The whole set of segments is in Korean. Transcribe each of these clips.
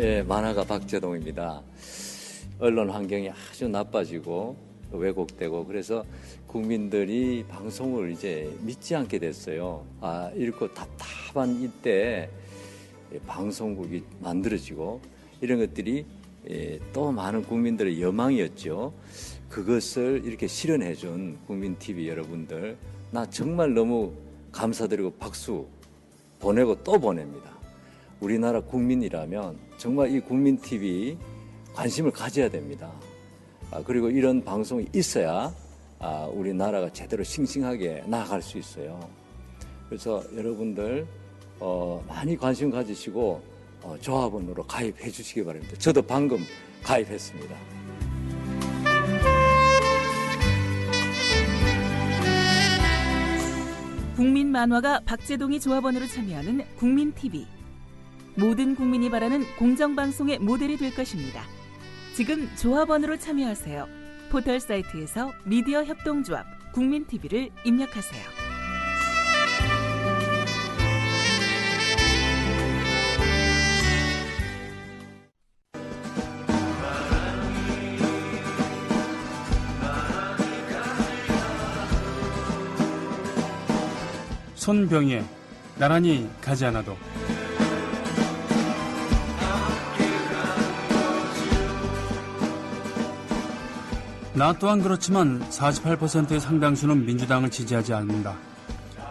예, 만화가 박재동입니다. 언론 환경이 아주 나빠지고 왜곡되고 그래서 국민들이 방송을 이제 믿지 않게 됐어요. 이렇게 답답한 이때 방송국이 만들어지고 이런 것들이 또 많은 국민들의 여망이었죠. 그것을 이렇게 실현해준 국민TV 여러분들, 나 정말 너무 감사드리고 박수 보내고 또 보냅니다. 우리나라 국민이라면 정말 이 국민TV 관심을 가져야 됩니다. 그리고 이런 방송이 있어야 우리나라가 제대로 싱싱하게 나아갈 수 있어요. 그래서 여러분들 많이 관심 가지시고 조합원으로 가입해 주시기 바랍니다. 저도 방금 가입했습니다. 국민 만화가 박재동이 조합원으로 참여하는 국민TV. 모든 국민이 바라는 공정방송의 모델이 될 것입니다. 지금 조합원으로 참여하세요. 포털 사이트에서 미디어 협동조합 국민TV를 입력하세요. 손병희의 나란히 가지 않아도. 나 또한 그렇지만 48%의 상당수는 민주당을 지지하지 않는다.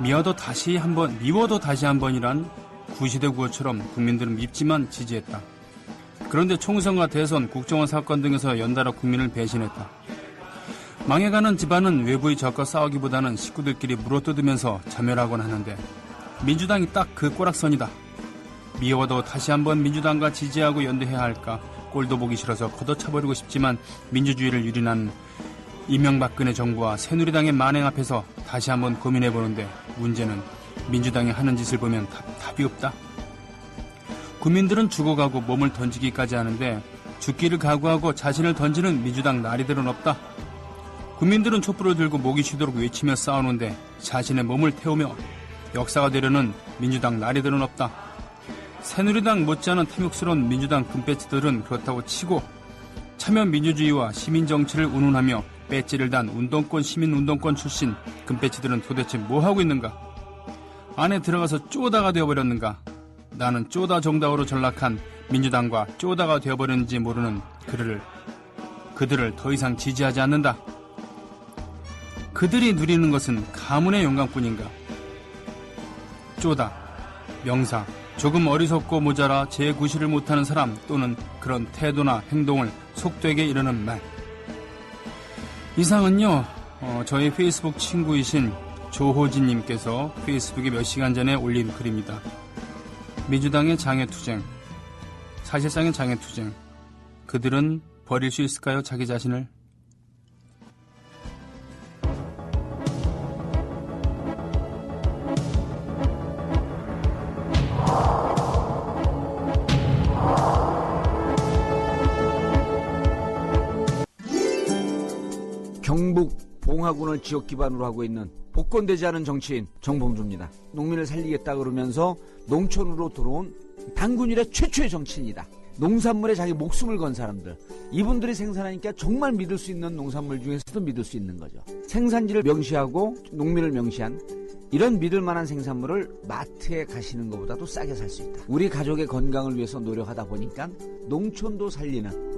미워도 다시 한번이란 구시대 구호처럼 국민들은 밉지만 지지했다. 그런데 총선과 대선, 국정원 사건 등에서 연달아 국민을 배신했다. 망해가는 집안은 외부의 적과 싸우기보다는 식구들끼리 물어뜯으면서 자멸하곤 하는데 민주당이 딱 그 꼬락선이다. 미워도 다시 한번 민주당과 지지하고 연대해야 할까? 꼴도 보기 싫어서 걷어차버리고 싶지만 민주주의를 유린한 이명박근혜 정부와 새누리당의 만행 앞에서 다시 한번 고민해보는데 문제는 민주당이 하는 짓을 보면 답이 없다. 국민들은 죽어가고 몸을 던지기까지 하는데 죽기를 각오하고 자신을 던지는 민주당 나리들은 없다. 국민들은 촛불을 들고 목이 쉬도록 외치며 싸우는데 자신의 몸을 태우며 역사가 되려는 민주당 나리들은 없다. 새누리당 못지않은 탐욕스러운 민주당 금배지들은 그렇다고 치고 참여민주주의와 시민정치를 운운하며 배지를 단 운동권 시민운동권 출신 금배지들은 도대체 뭐하고 있는가? 안에 들어가서 쪼다가 되어버렸는가? 나는 쪼다 정당으로 전락한 민주당과 쪼다가 되어버렸는지 모르는 그들을 더 이상 지지하지 않는다. 그들이 누리는 것은 가문의 영광뿐인가? 쪼다, 명사, 조금 어리석고 모자라 재구실을 못하는 사람 또는 그런 태도나 행동을 속되게 이르는 말. 이상은요, 저희 페이스북 친구이신 조호진님께서 페이스북에 몇 시간 전에 올린 글입니다. 민주당의 장애투쟁, 사실상의 장애투쟁. 그들은 버릴 수 있을까요, 자기 자신을? 경북 봉화군을 지역 기반으로 하고 있는 복권되지 않은 정치인 정봉주입니다. 농민을 살리겠다 그러면서 농촌으로 들어온 당군 이래 최초의 정치인이다. 농산물에 자기 목숨을 건 사람들, 이분들이 생산하니까 정말 믿을 수 있는 농산물 중에서도 믿을 수 있는 거죠. 생산지를 명시하고 농민을 명시한 이런 믿을 만한 생산물을 마트에 가시는 것보다도 싸게 살 수 있다. 우리 가족의 건강을 위해서 노력하다 보니까 농촌도 살리는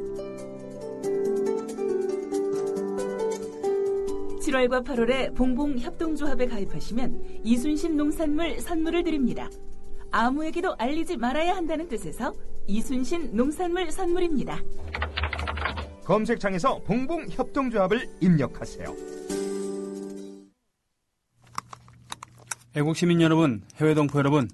7월과 8월에 봉봉협동조합에 가입하시면 이순신 농산물 선물을 드립니다. 아무에게도 알리지 말아야 한다는 뜻에서 이순신 농산물 선물입니다. 검색창에서 봉봉협동조합을 입력하세요. 애국 시민 여러분, 해외 동포 여러분,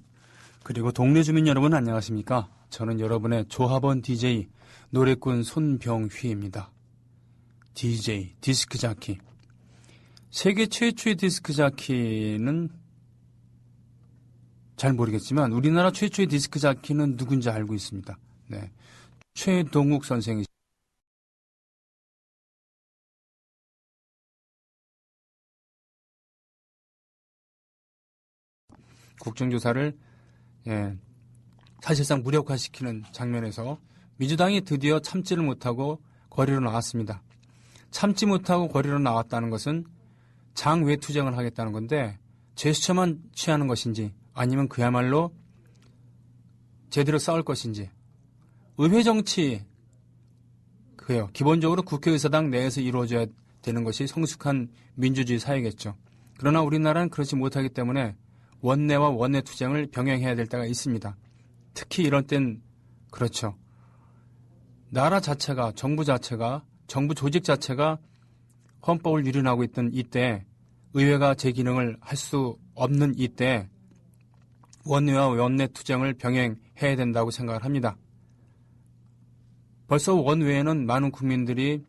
그리고 동네 주민 여러분 안녕하십니까? 저는 여러분의 조합원 DJ 노래꾼 손병휘입니다. DJ 디스크 자키. 세계 최초의 디스크 자키는 잘 모르겠지만 우리나라 최초의 디스크 자키는 누군지 알고 있습니다. 네, 최동욱 선생이 국정조사를 사실상 무력화시키는 장면에서 민주당이 드디어 참지를 못하고 거리로 나왔습니다. 참지 못하고 거리로 나왔다는 것은 장외투쟁을 하겠다는 건데 제스처만 취하는 것인지 아니면 그야말로 제대로 싸울 것인지. 의회 정치, 그래요. 기본적으로 국회의사당 내에서 이루어져야 되는 것이 성숙한 민주주의 사회겠죠. 그러나 우리나라는 그렇지 못하기 때문에 원내와 원내 투쟁을 병행해야 될 때가 있습니다. 특히 이런 땐 그렇죠. 나라 자체가, 정부 자체가, 정부 조직 자체가 헌법을 유린하고 있던 이때, 의회가 제 기능을 할 수 없는 이때 원내와 원내 투쟁을 병행해야 된다고 생각을 합니다. 벌써 원외에는 많은 국민들이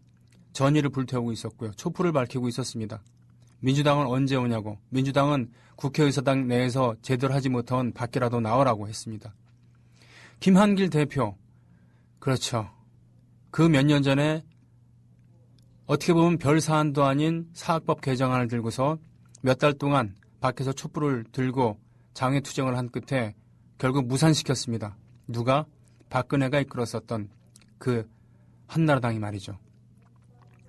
전의를 불태우고 있었고요. 촛불을 밝히고 있었습니다. 민주당은 언제 오냐고, 민주당은 국회의사당 내에서 제대로 하지 못한 밖이라도 나오라고 했습니다. 김한길 대표, 그렇죠. 그 몇 년 전에 어떻게 보면 별 사안도 아닌 사학법 개정안을 들고서 몇 달 동안 밖에서 촛불을 들고 장외투쟁을 한 끝에 결국 무산시켰습니다. 누가? 박근혜가 이끌었었던 그 한나라당이 말이죠.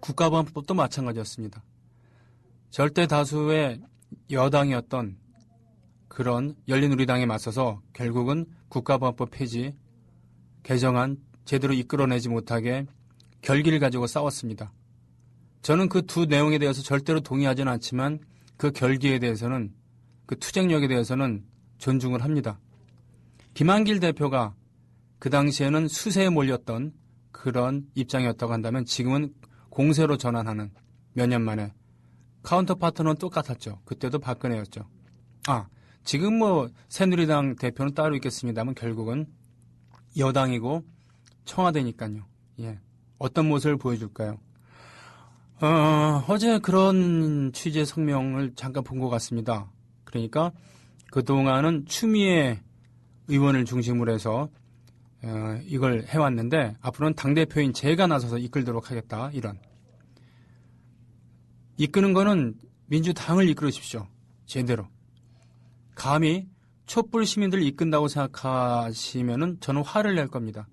국가보안법도 마찬가지였습니다. 절대 다수의 여당이었던 그런 열린우리당에 맞서서 결국은 국가보안법 폐지, 개정안 제대로 이끌어내지 못하게 결기를 가지고 싸웠습니다. 저는 그 두 내용에 대해서 절대로 동의하지는 않지만 그 결기에 대해서는, 그 투쟁력에 대해서는 존중을 합니다. 김한길 대표가 그 당시에는 수세에 몰렸던 그런 입장이었다고 한다면 지금은 공세로 전환하는, 몇 년 만에 카운터 파트너는 똑같았죠. 그때도 박근혜였죠. 지금 새누리당 대표는 따로 있겠습니다만 결국은 여당이고 청와대니까요. 예. 어떤 모습을 보여줄까요? 어제 그런 취재 성명을 잠깐 본 것 같습니다. 그러니까 그동안은 추미애 의원을 중심으로 해서 이걸 해왔는데 앞으로는 당대표인 제가 나서서 이끌도록 하겠다. 이런. 이끄는 거는 민주당을 이끌으십시오. 제대로. 감히 촛불 시민들을 이끈다고 생각하시면은 저는 화를 낼 겁니다.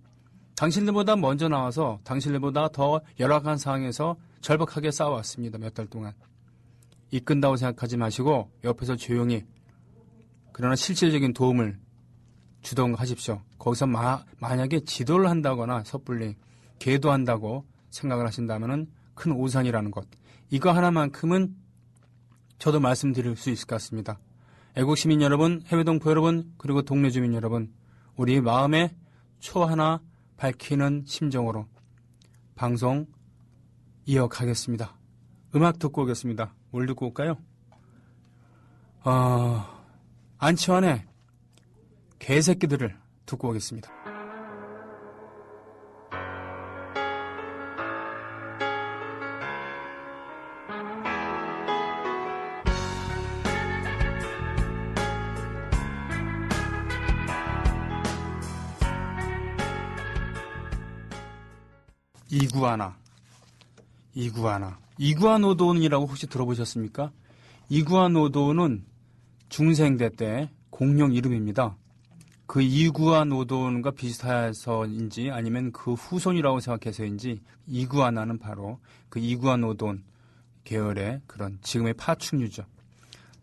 당신들보다 먼저 나와서 당신들보다 더 열악한 상황에서 절박하게 싸워왔습니다. 몇 달 동안. 이끈다고 생각하지 마시고 옆에서 조용히, 그러나 실질적인 도움을 주던가 하십시오. 거기서 만약에 지도를 한다거나 섣불리 계도한다고 생각을 하신다면 큰 오산이라는 것. 이거 하나만큼은 저도 말씀드릴 수 있을 것 같습니다. 애국 시민 여러분, 해외 동포 여러분, 그리고 동네 주민 여러분, 우리 마음에 초 하나 밝히는 심정으로 방송 이어가겠습니다. 음악 듣고 오겠습니다. 뭘 듣고 올까요? 안치환의 개새끼들을 듣고 오겠습니다. 이구아노돈이라고 혹시 들어보셨습니까? 이구아노돈은 중생대 때 공룡 이름입니다. 그 이구아노돈과 비슷해서인지 아니면 그 후손이라고 생각해서인지 이구아나는 바로 그 이구아노돈 계열의 그런 지금의 파충류죠.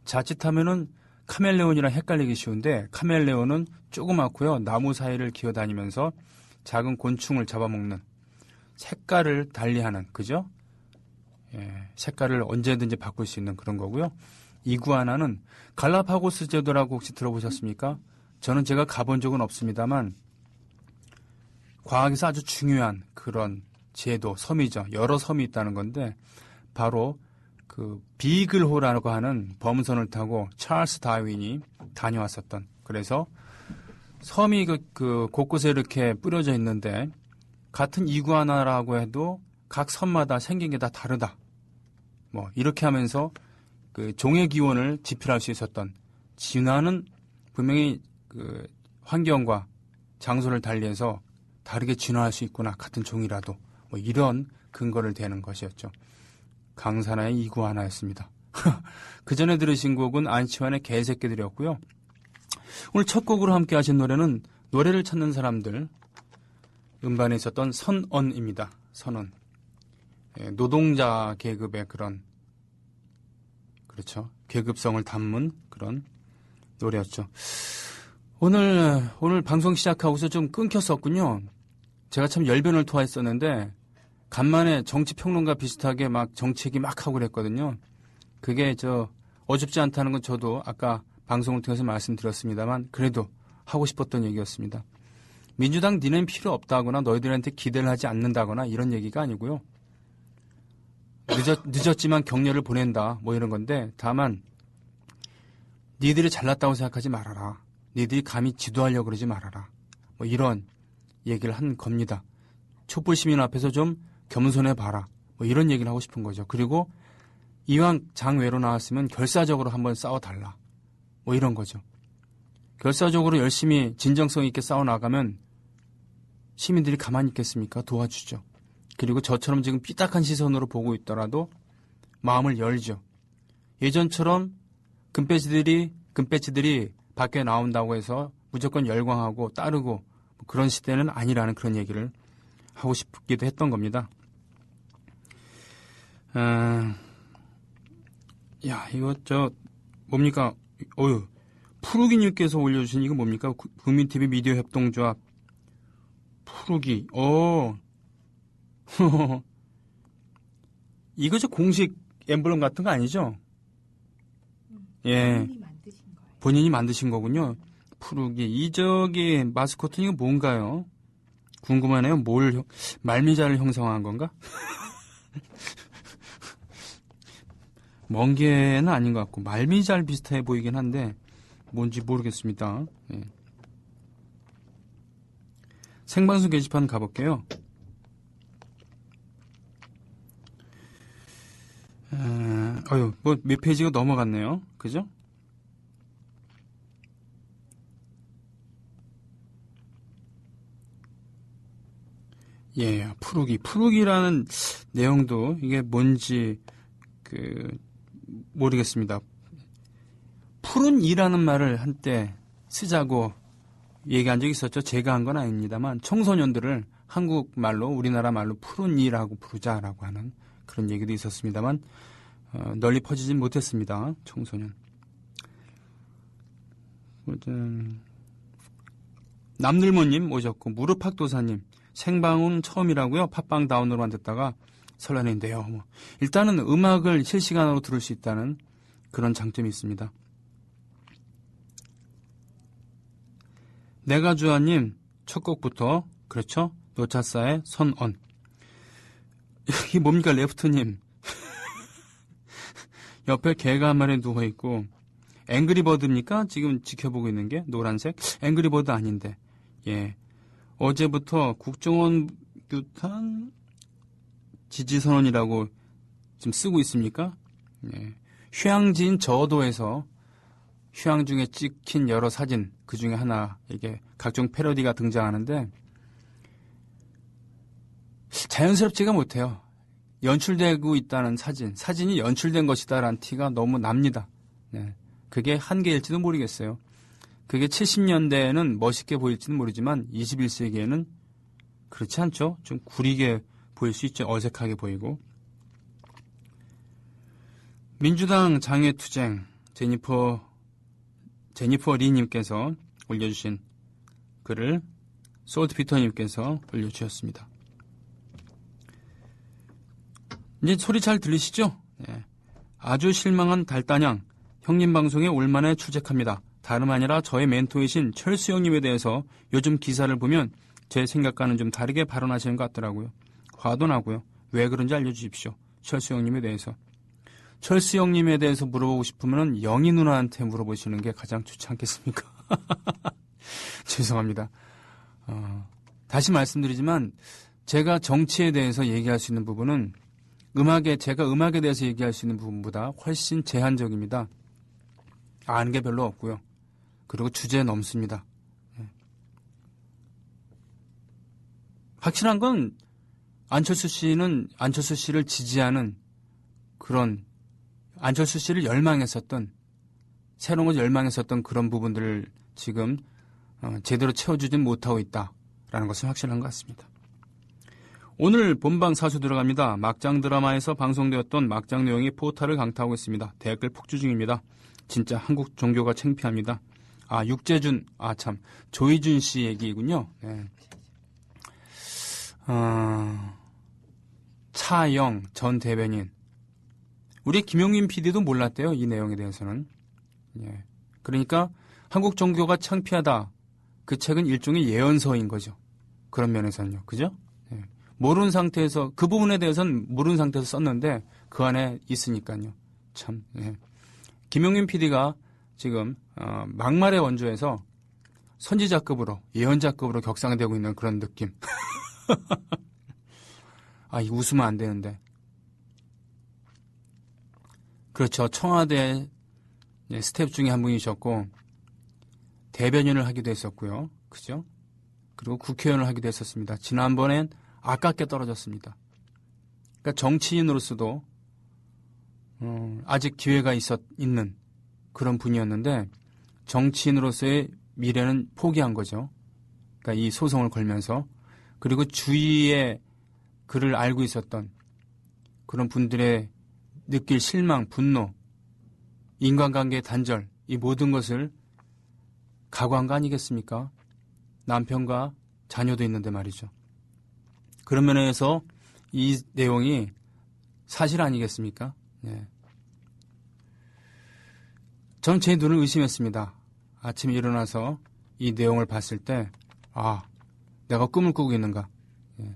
자칫하면은 카멜레온이랑 헷갈리기 쉬운데 카멜레온은 조그맣고요. 나무 사이를 기어다니면서 작은 곤충을 잡아먹는, 색깔을 달리하는, 그죠? 예, 색깔을 언제든지 바꿀 수 있는 그런 거고요. 이구아나는 갈라파고스 제도라고 혹시 들어보셨습니까? 저는 제가 가본 적은 없습니다만 과학에서 아주 중요한 그런 제도, 섬이죠. 여러 섬이 있다는 건데 바로 그 비글호라고 하는 범선을 타고 찰스 다윈이 다녀왔었던, 그래서 섬이 그 곳곳에 이렇게 뿌려져 있는데 같은 이구아나라고 해도 각 섬마다 생긴 게 다 다르다. 이렇게 하면서 그 종의 기원을 지필할 수 있었던, 진화는 분명히 그 환경과 장소를 달리해서 다르게 진화할 수 있구나. 같은 종이라도. 이런 근거를 대는 것이었죠. 강산하의 이구아나였습니다. 그 전에 들으신 곡은 안치환의 개새끼들이었고요. 오늘 첫 곡으로 함께 하신 노래는 노래를 찾는 사람들 음반에 있었던 선언입니다. 선언. 예, 노동자 계급의 그런 그렇죠. 계급성을 담은 그런 노래였죠. 오늘 방송 시작하고서 좀 끊겼었군요. 제가 참 열변을 토했었는데 간만에 정치평론가 비슷하게 막 정치 얘기 막 하고 그랬거든요. 그게 어줍지 않다는 건 저도 아까 방송을 통해서 말씀드렸습니다만 그래도 하고 싶었던 얘기였습니다. 민주당 니네는 필요 없다거나 너희들한테 기대를 하지 않는다거나 이런 얘기가 아니고요. 늦었지만 격려를 보낸다 뭐 이런 건데 다만 니들이 잘났다고 생각하지 말아라. 니들이 감히 지도하려고 그러지 말아라. 뭐 이런 얘기를 한 겁니다. 촛불 시민 앞에서 좀 겸손해 봐라. 뭐 이런 얘기를 하고 싶은 거죠. 그리고 이왕 장외로 나왔으면 결사적으로 한번 싸워달라. 뭐 이런 거죠. 결사적으로 열심히 진정성 있게 싸워나가면 시민들이 가만히 있겠습니까? 도와주죠. 그리고 저처럼 지금 삐딱한 시선으로 보고 있더라도 마음을 열죠. 예전처럼 금배지들이 밖에 나온다고 해서 무조건 열광하고 따르고 그런 시대는 아니라는 그런 얘기를 하고 싶기도 했던 겁니다. 이거 뭡니까? 푸르기님께서 올려주신 이거 뭡니까? 국민TV 미디어 협동조합 푸르기. 이거 공식 엠블럼 같은 거 아니죠? 예. 본인이 만드신 거군요. 푸르기. 마스코트는 이거 뭔가요? 궁금하네요. 말미잘을 형성한 건가? 멍게는 아닌 것 같고 말미잘 비슷해 보이긴 한데 뭔지 모르겠습니다. 예. 생방송 게시판 가볼게요. 몇 페이지가 넘어갔네요. 그죠? 예, 푸르기라는 내용도 이게 뭔지 모르겠습니다. 푸른 이라는 말을 한때 쓰자고 얘기한 적이 있었죠. 제가 한 건 아닙니다만 청소년들을 한국말로 우리나라 말로 푸른 이라고 부르자라고 하는 그런 얘기도 있었습니다만 널리 퍼지진 못했습니다. 청소년. 남들모님 오셨고 무릎팍도사님 생방은 처음이라고요. 팟빵 다운로드만 듣다가 설레는데요. 일단은 음악을 실시간으로 들을 수 있다는 그런 장점이 있습니다. 내가주아님 첫 곡부터 그렇죠. 노차사의 선언. 이게 뭡니까 레프트님. 옆에 개가 한 마리 누워있고 앵그리버드입니까? 지금 지켜보고 있는 게 노란색? 앵그리버드 아닌데. 예. 어제부터 국정원 규탄 지지선언이라고 지금 쓰고 있습니까? 예. 휴양지인 저도에서 휴양 중에 찍힌 여러 사진 그 중에 하나 이게 각종 패러디가 등장하는데 자연스럽지가 못해요. 연출되고 있다는 사진이 연출된 것이다라는 티가 너무 납니다. 네. 그게 한계일지도 모르겠어요. 그게 70년대에는 멋있게 보일지는 모르지만 21세기에는 그렇지 않죠. 좀 구리게 보일 수 있죠. 어색하게 보이고. 민주당 장외투쟁 제니퍼 리님께서 올려주신 글을 솔트피터님께서 올려주셨습니다. 이제 소리 잘 들리시죠? 네. 아주 실망한 달단양 형님 방송에 올만에 출첵합니다. 다름 아니라 저의 멘토이신 철수 형님에 대해서 요즘 기사를 보면 제 생각과는 좀 다르게 발언하시는 것 같더라고요. 화도 나고요. 왜 그런지 알려주십시오. 철수 형님에 대해서. 철수 형님에 대해서 물어보고 싶으면 영희 누나한테 물어보시는 게 가장 좋지 않겠습니까? 죄송합니다. 다시 말씀드리지만 제가 정치에 대해서 얘기할 수 있는 부분은 제가 음악에 대해서 얘기할 수 있는 부분보다 훨씬 제한적입니다. 아는 게 별로 없고요. 그리고 주제에 넘습니다. 확실한 건 안철수 씨를 지지하는 그런 안철수 씨를 열망했었던 새로운 걸 열망했었던 그런 부분들을 지금 제대로 채워주진 못하고 있다라는 것은 확실한 것 같습니다. 오늘 본방 사수 들어갑니다. 막장 드라마에서 방송되었던 막장 내용이 포탈을 강타하고 있습니다. 댓글 폭주 중입니다. 진짜 한국 종교가 창피합니다. 육재준, 조희준 씨 얘기군요. 네. 차영 전 대변인. 우리 김용민 PD도 몰랐대요. 이 내용에 대해서는. 예. 그러니까 한국 종교가 창피하다. 그 책은 일종의 예언서인 거죠. 그런 면에서는요. 그죠? 예. 모르는 상태에서, 그 부분에 대해서는 모르는 상태에서 썼는데 그 안에 있으니까요. 참. 예. 김용민 PD가 지금 막말의 원조에서 선지자급으로, 예언자급으로 격상되고 있는 그런 느낌. 이거 웃으면 안 되는데. 그렇죠. 청와대 스텝 중에 한 분이셨고, 대변인을 하기도 했었고요. 그죠? 그리고 국회의원을 하기도 했었습니다. 지난번엔 아깝게 떨어졌습니다. 그러니까 정치인으로서도 아직 기회가 있는 그런 분이었는데, 정치인으로서의 미래는 포기한 거죠. 그러니까 이 소송을 걸면서. 그리고 주위에 그를 알고 있었던 그런 분들의 느낄 실망, 분노, 인간관계의 단절, 이 모든 것을 각오한 거 아니겠습니까? 남편과 자녀도 있는데 말이죠. 그런 면에서 이 내용이 사실 아니겠습니까? 네. 전 제 눈을 의심했습니다. 아침에 일어나서 이 내용을 봤을 때, 내가 꿈을 꾸고 있는가. 예.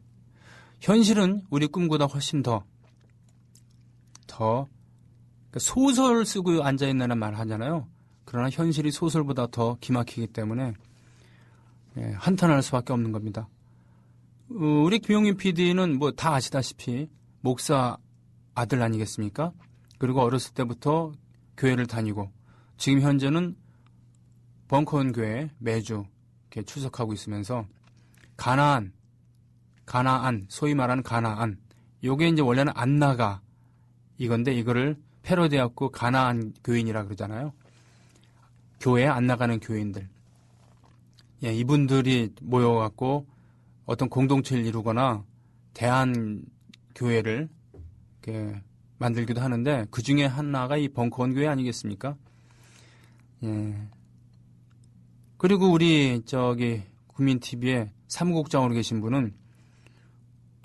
현실은 우리 꿈보다 훨씬 더 그러니까 소설 쓰고 앉아있는 말 하잖아요. 그러나 현실이 소설보다 더 기막히기 때문에 한탄할 수밖에 없는 겁니다. 우리 김용민 PD는 뭐 다 아시다시피 목사 아들 아니겠습니까? 그리고 어렸을 때부터 교회를 다니고 지금 현재는 벙커원 교회에 매주 이렇게 출석하고 있으면서 가나안, 소위 말하는 가나안, 요게 이제 원래는 안나가 이건데 이거를 패러디하고 가나안 교인이라 그러잖아요. 교회에 안 나가는 교인들. 이분들이 모여갖고 어떤 공동체를 이루거나 대한 교회를 이렇게 만들기도 하는데 그 중에 하나가 이 벙커원 교회 아니겠습니까? 예. 그리고 우리 국민TV에 사무국장으로 계신 분은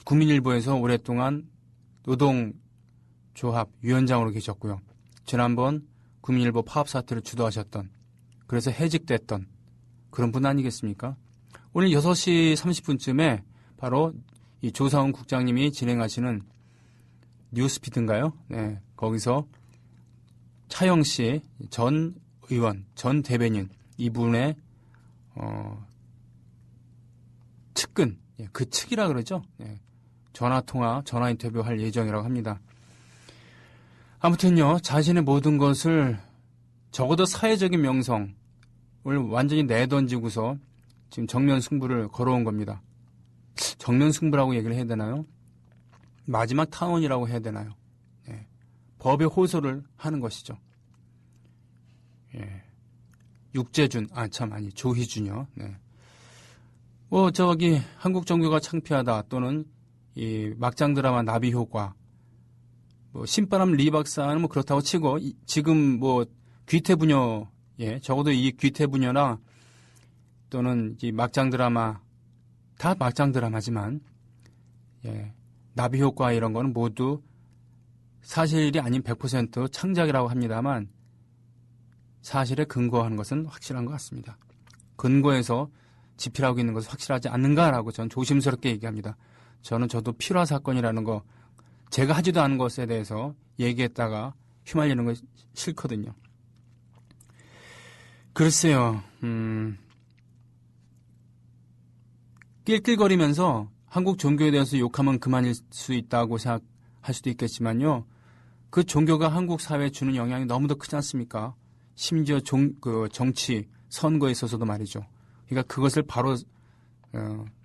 국민일보에서 오랫동안 노동조합 위원장으로 계셨고요. 지난번 국민일보 파업 사태를 주도하셨던, 그래서 해직됐던 그런 분 아니겠습니까? 오늘 6시 30분쯤에 바로 이 조사훈 국장님이 진행하시는 뉴스피드인가요? 네, 거기서 차영 씨 전 의원, 전 대변인 이분의 측근, 그 측이라 그러죠. 전화 인터뷰할 예정이라고 합니다. 아무튼요, 자신의 모든 것을 적어도 사회적인 명성을 완전히 내던지고서 지금 정면 승부를 걸어온 겁니다. 정면 승부라고 얘기를 해야 되나요? 마지막 타원이라고 해야 되나요? 법의 호소를 하는 것이죠. 육재준, 조희준이요. 한국 종교가 창피하다 또는 이 막장 드라마 나비 효과, 신바람 리 박사는 그렇다고 치고 지금 귀태 부녀, 적어도 이 귀태 부녀나 또는 이 막장 드라마, 다 막장 드라마지만 나비 효과 이런 거는 모두 사실이 아닌 100% 창작이라고 합니다만 사실에 근거하는 것은 확실한 것 같습니다. 근거에서 집필하고 있는 것은 확실하지 않는가라고 저는 조심스럽게 얘기합니다. 저도 필화 사건이라는 거, 제가 하지도 않은 것에 대해서 얘기했다가 휘말리는 거 싫거든요. 글쎄요, 낄낄거리면서 한국 종교에 대해서 욕하면 그만일 수 있다고 생각할 수도 있겠지만요, 그 종교가 한국 사회에 주는 영향이 너무도 크지 않습니까? 심지어 정치, 선거에 있어서도 말이죠. 그러니까 그것을 바로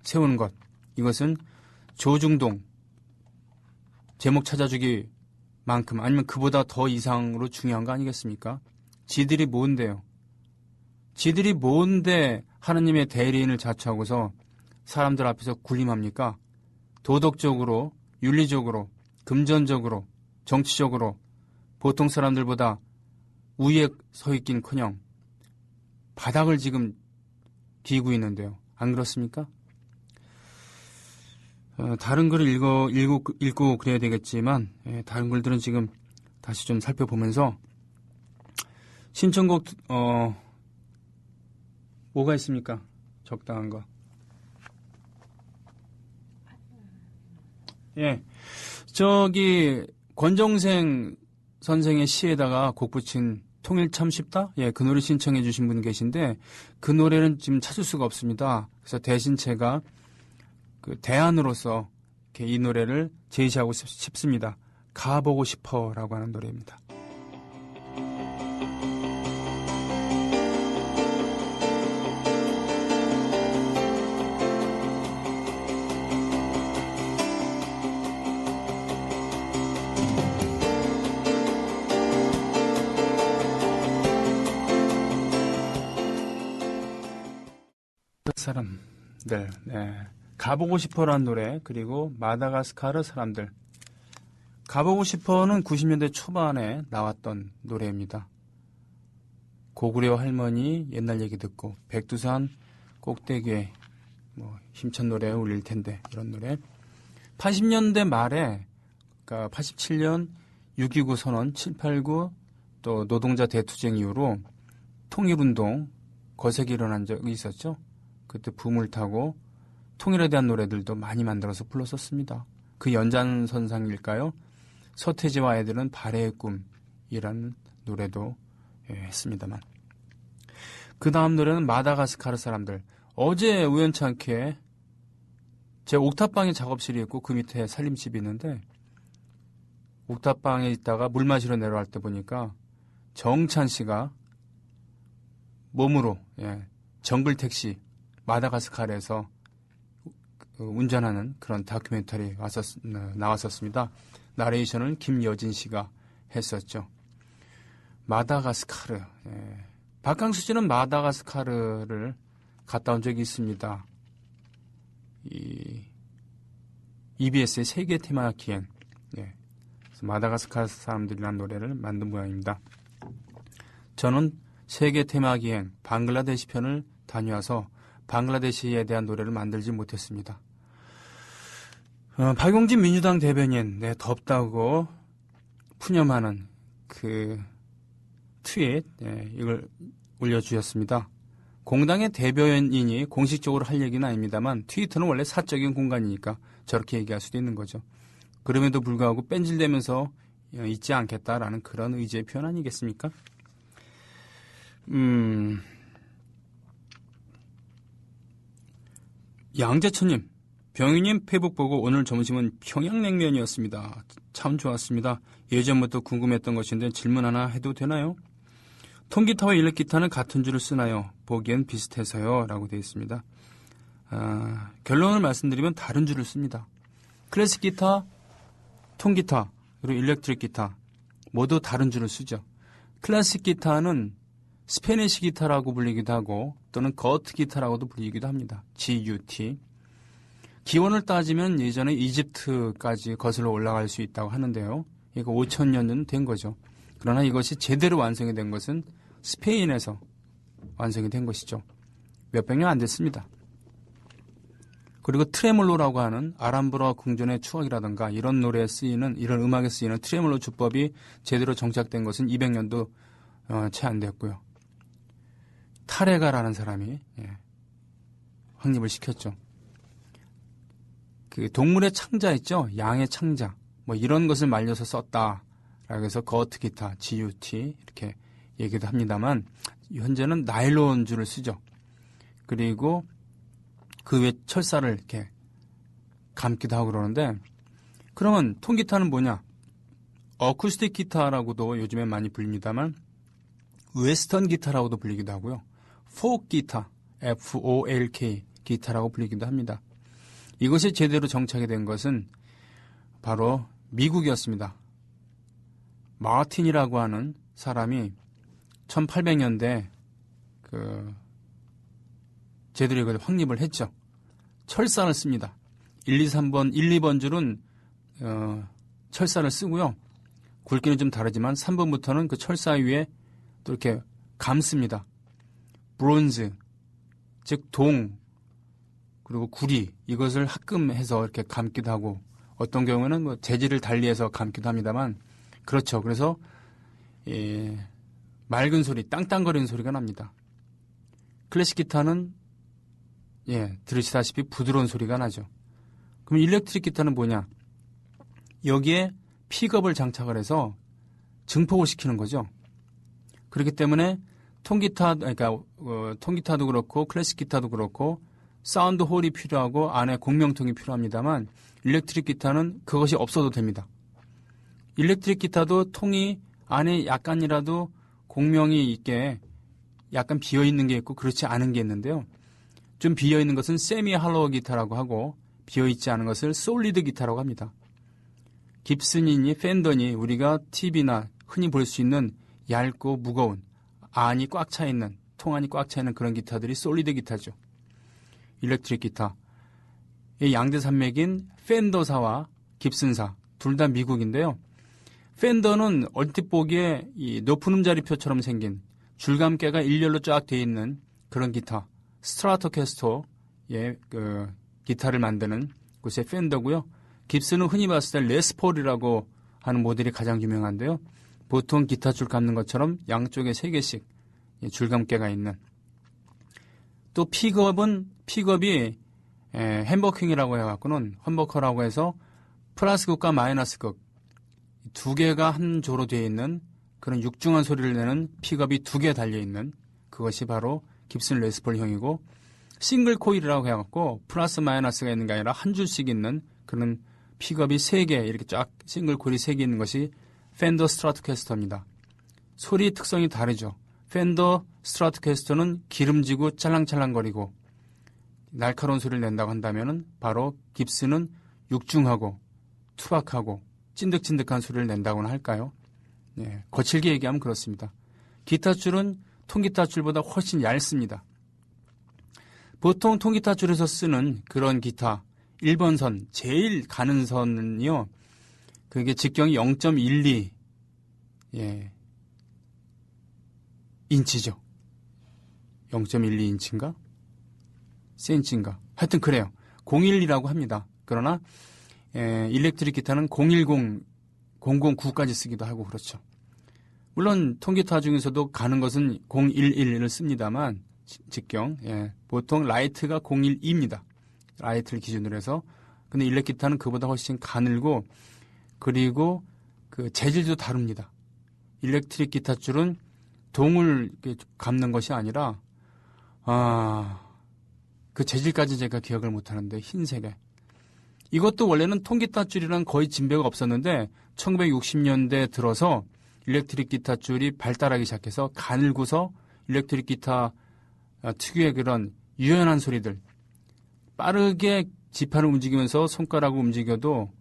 세우는 것, 이것은 조중동 제목 찾아주기만큼 아니면 그보다 더 이상으로 중요한 거 아니겠습니까? 지들이 뭔데요? 지들이 뭔데 하느님의 대리인을 자처하고서 사람들 앞에서 군림합니까? 도덕적으로, 윤리적으로, 금전적으로, 정치적으로 보통 사람들보다 우위에 서 있긴커녕 바닥을 지금 기고 있는데요. 안 그렇습니까? 다른 글을 읽고 그래야 되겠지만 다른 글들은 지금 다시 좀 살펴보면서 신청곡 뭐가 있습니까? 적당한 거. 예, 저기 권정생 선생의 시에다가 곡 붙인 통일 참 쉽다? 예, 그 노래 신청해 주신 분 계신데 그 노래는 지금 찾을 수가 없습니다. 그래서 대신 제가 그 대안으로서 이렇게 이 노래를 제시하고 싶습니다. 가보고 싶어라고 하는 노래입니다. 사람들, 네. 가보고 싶어라는 노래, 그리고 마다가스카르 사람들. 가보고 싶어는 90년대 초반에 나왔던 노래입니다. 고구려 할머니 옛날 얘기 듣고 백두산 꼭대기에 힘찬 노래 울릴 텐데 이런 노래. 80년대 말에 그러니까 87년 6.29 선언 7.89 또 노동자 대투쟁 이후로 통일운동 거세게 일어난 적이 있었죠. 그때 붐을 타고 통일에 대한 노래들도 많이 만들어서 불렀었습니다. 그 연장선상일까요? 서태지와 아이들은 발해의 꿈이라는 노래도 했습니다만. 그 다음 노래는 마다가스카르 사람들. 어제 우연찮게 제 옥탑방에 작업실이 있고 그 밑에 살림집이 있는데 옥탑방에 있다가 물 마시러 내려갈 때 보니까 정찬 씨가 몸으로 정글 택시 마다가스카르에서 운전하는 그런 다큐멘터리 나왔었습니다. 나레이션을 김여진 씨가 했었죠. 마다가스카르. 박강수 씨는 마다가스카르를 갔다 온 적이 있습니다. EBS의 세계 테마 기행. 그래서 마다가스카르 사람들이라는 노래를 만든 모양입니다. 저는 세계 테마 기행 방글라데시 편을 다녀와서 방글라데시에 대한 노래를 만들지 못했습니다. 박용진 민주당 대변인, 덥다고 푸념하는 그 트윗, 이걸 올려주셨습니다. 공당의 대변인이 공식적으로 할 얘기는 아닙니다만 트위터는 원래 사적인 공간이니까 저렇게 얘기할 수도 있는 거죠. 그럼에도 불구하고 뺀질대면서 잊지 않겠다라는 그런 의지의 표현 아니겠습니까? 양재천님, 병희님 페북 보고 오늘 점심은 평양냉면이었습니다. 참 좋았습니다. 예전부터 궁금했던 것인데 질문 하나 해도 되나요? 통기타와 일렉기타는 같은 줄을 쓰나요? 보기엔 비슷해서요. 라고 되어 있습니다. 결론을 말씀드리면 다른 줄을 씁니다. 클래식 기타, 통기타, 그리고 일렉트릭 기타 모두 다른 줄을 쓰죠. 클래식 기타는 스페니시 기타라고 불리기도 하고 또는 거트 기타라고도 불리기도 합니다. GUT. 기원을 따지면 예전에 이집트까지 거슬러 올라갈 수 있다고 하는데요. 이거 5,000년은 된 거죠. 그러나 이것이 제대로 완성이 된 것은 스페인에서 완성이 된 것이죠. 몇백 년 안 됐습니다. 그리고 트레몰로라고 하는 아람브라 궁전의 추억이라든가 이런 노래에 쓰이는, 이런 음악에 쓰이는 트레몰로 주법이 제대로 정착된 것은 200년도 채 안 됐고요. 타레가라는 사람이 확립을 시켰죠. 그 동물의 창자 있죠? 양의 창자. 이런 것을 말려서 썼다. 라고 해서 거트 기타, GUT 이렇게 얘기도 합니다만 현재는 나일론 줄을 쓰죠. 그리고 그 위에 철사를 이렇게 감기도 하고 그러는데 그러면 통기타는 뭐냐? 어쿠스틱 기타라고도 요즘에 많이 불립니다만 웨스턴 기타라고도 불리기도 하고요. 포크 기타, FOLK 기타라고 불리기도 합니다. 이것이 제대로 정착이 된 것은 바로 미국이었습니다. 마틴이라고 하는 사람이 1800년대 제대로 이걸 확립을 했죠. 철사를 씁니다. 1, 2번 줄은 철사를 쓰고요. 굵기는 좀 다르지만 3번부터는 그 철사 위에 또 이렇게 감습니다. 브론즈, 즉 동, 그리고 구리, 이것을 합금해서 이렇게 감기도 하고, 어떤 경우에는 뭐 재질을 달리해서 감기도 합니다만, 그렇죠. 그래서 맑은 소리, 땅땅거리는 소리가 납니다. 클래식 기타는 들으시다시피 부드러운 소리가 나죠. 그럼 일렉트릭 기타는 뭐냐? 여기에 픽업을 장착을 해서 증폭을 시키는 거죠. 그렇기 때문에 통기타도 그렇고 클래식 기타도 그렇고 사운드 홀이 필요하고 안에 공명통이 필요합니다만, 일렉트릭 기타는 그것이 없어도 됩니다. 일렉트릭 기타도 통이 안에 약간이라도 공명이 있게 약간 비어있는 게 있고 그렇지 않은 게 있는데요. 좀 비어있는 것은 세미 할로우 기타라고 하고, 비어있지 않은 것을 솔리드 기타라고 합니다. 깁슨이니 팬더니 우리가 TV나 흔히 볼 수 있는 얇고 무거운 안이 꽉 차 있는, 통 안이 꽉 차 있는 그런 기타들이 솔리드 기타죠. 일렉트릭 기타. 이 양대 산맥인 팬더사와 깁슨사, 둘 다 미국인데요. 팬더는 얼핏 보기에 이 높은 음자리표처럼 생긴 줄감개가 일렬로 쫙 되어 있는 그런 기타, 스트라토캐스터의 기타를 만드는 곳의 팬더고요. 깁슨은 흔히 봤을 때 레스폴이라고 하는 모델이 가장 유명한데요. 보통 기타 줄 감는 것처럼 양쪽에 3개씩 줄감개가 있는. 또 픽업이 햄버킹이라고 해갖고는 험버커라고 해서 플러스극과 마이너스극 두 개가 한 조로 되어 있는 그런 육중한 소리를 내는 픽업이 2개 달려있는 그것이 바로 깁슨 레스폴형이고, 싱글 코일이라고 해갖고 플러스 마이너스가 있는 게 아니라 한 줄씩 있는 그런 픽업이 3개, 이렇게 쫙 싱글 코일이 3개 있는 것이 팬더 스트라토캐스터입니다. 소리 특성이 다르죠. 팬더 스트라토캐스터는 기름지고 찰랑찰랑거리고 날카로운 소리를 낸다고 한다면은 바로 깁슨은 육중하고 투박하고 찐득찐득한 소리를 낸다고나 할까요? 거칠게 얘기하면 그렇습니다. 기타 줄은 통기타 줄보다 훨씬 얇습니다. 보통 통기타 줄에서 쓰는 그런 기타 1번 선, 제일 가는 선은요, 그게 직경이 0.12 인치죠. 0.12인치인가? 센치인가? 하여튼 그래요. 012라고 합니다. 그러나 일렉트릭 기타는 010, 009까지 쓰기도 하고 그렇죠. 물론 통기타 중에서도 가는 것은 011을 씁니다만 직경, 보통 라이트가 012입니다. 라이트를 기준으로 해서. 근데 일렉 기타는 그보다 훨씬 가늘고, 그리고 그 재질도 다릅니다. 일렉트릭 기타 줄은 동을 감는 것이 아니라 그 재질까지 제가 기억을 못하는데 흰색에. 이것도 원래는 통기타 줄이랑 거의 진배가 없었는데 1960년대 들어서 일렉트릭 기타 줄이 발달하기 시작해서 가늘고서 일렉트릭 기타 특유의 그런 유연한 소리들, 빠르게 지판을 움직이면서 손가락을 움직여도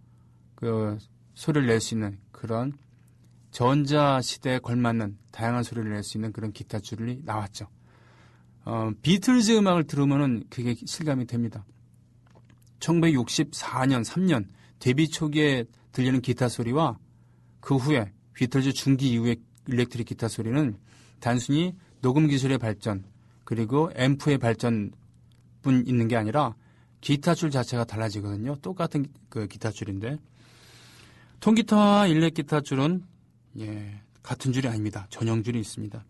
그 소리를 낼 수 있는 그런 전자 시대에 걸맞는 다양한 소리를 낼 수 있는 그런 기타 줄이 나왔죠. 비틀즈 음악을 들으면은 그게 실감이 됩니다. 1964년, 3년 데뷔 초기에 들리는 기타 소리와 그 후에 비틀즈 중기 이후의 일렉트릭 기타 소리는 단순히 녹음 기술의 발전 그리고 앰프의 발전뿐 있는 게 아니라 기타 줄 자체가 달라지거든요. 똑같은 그 기타 줄인데 통기타와 일렉 기타 줄은 같은 줄이 아닙니다. 전형 줄이 있습니다.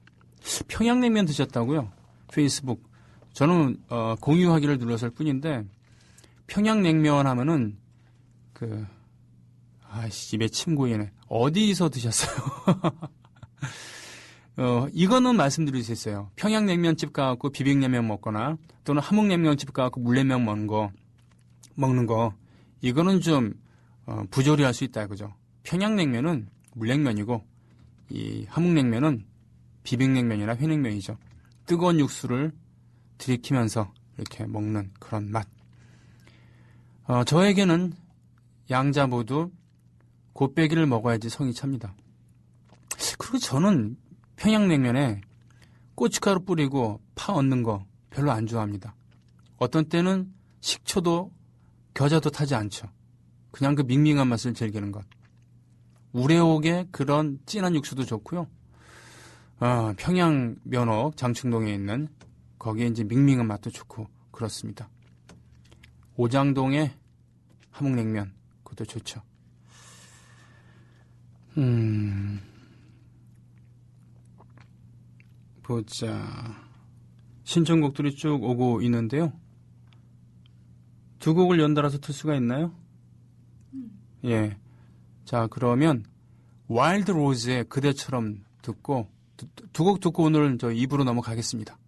평양냉면 드셨다고요? 페이스북. 저는 공유하기를 눌렀을 뿐인데 평양냉면 하면은 입에 침 고이네. 어디서 드셨어요? 이거는 말씀드릴 수 있어요. 평양냉면집 가갖고 비빔냉면 먹거나 또는 함흥냉면집 가갖고 물냉면 먹는 거 이거는 좀 부조리할 수 있다 이거죠. 평양냉면은 물냉면이고 이 함흥냉면은 비빔냉면이나 회냉면이죠. 뜨거운 육수를 들이키면서 이렇게 먹는 그런 맛. 저에게는 양자 모두 곱빼기를 먹어야지 성이 찹니다. 그리고 저는 평양냉면에 고춧가루 뿌리고 파 얹는 거 별로 안 좋아합니다. 어떤 때는 식초도 겨자도 타지 않죠. 그냥 그 밍밍한 맛을 즐기는 것. 우레옥의 그런 진한 육수도 좋고요. 평양 면옥 장충동에 있는 거기에 이제 밍밍한 맛도 좋고 그렇습니다. 오장동의 함흥냉면 그것도 좋죠. 보자. 신청곡들이 쭉 오고 있는데요. 두 곡을 연달아서 틀 수가 있나요? 예. 자, 그러면 와일드 로즈의 그대처럼 듣고 두 곡 듣고 오늘 저 2부로 넘어가겠습니다.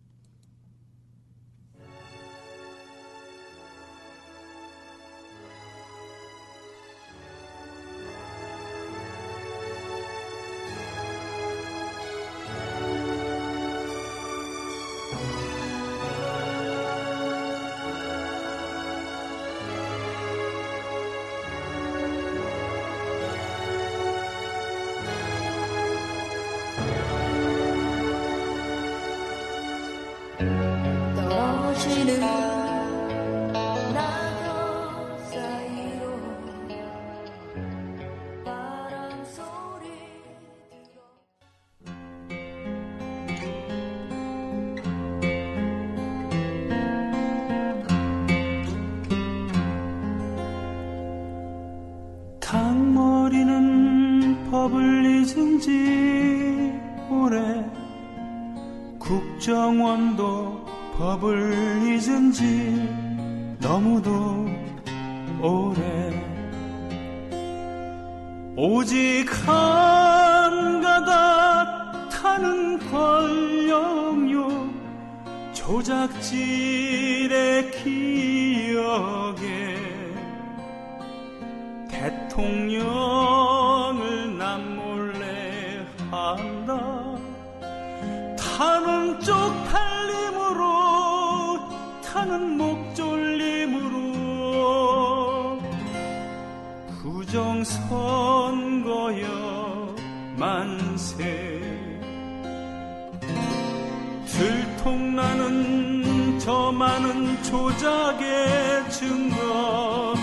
떨어지는 낙엽 사이로 바람 소리 탕머리는 법을 잊은 지 오래 국정원도 법을 잊은 지 너무도 오래 오직 한 가닥 타는 권력욕 조작질의 기억에 대통령을 남몰래 한다 타는 쪽팔림으로 타는 목졸림으로 부정선거여 만세 들통나는 저 많은 조작의 증거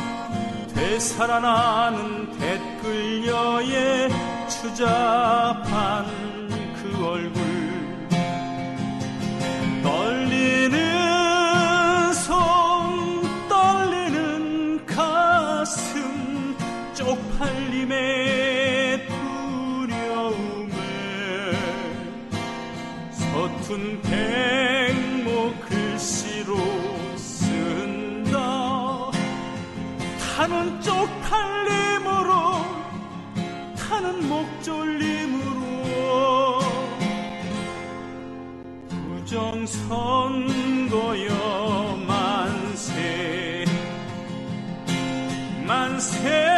되살아나는 댓글녀의 추잡한 그 얼굴 떨리는 손 떨리는 가슴 쪽팔림의 두려움에 서툰 백목 글씨로 쓴다 타는 쪽팔림으로 타는 목졸림으로 부정선거여 만세 만세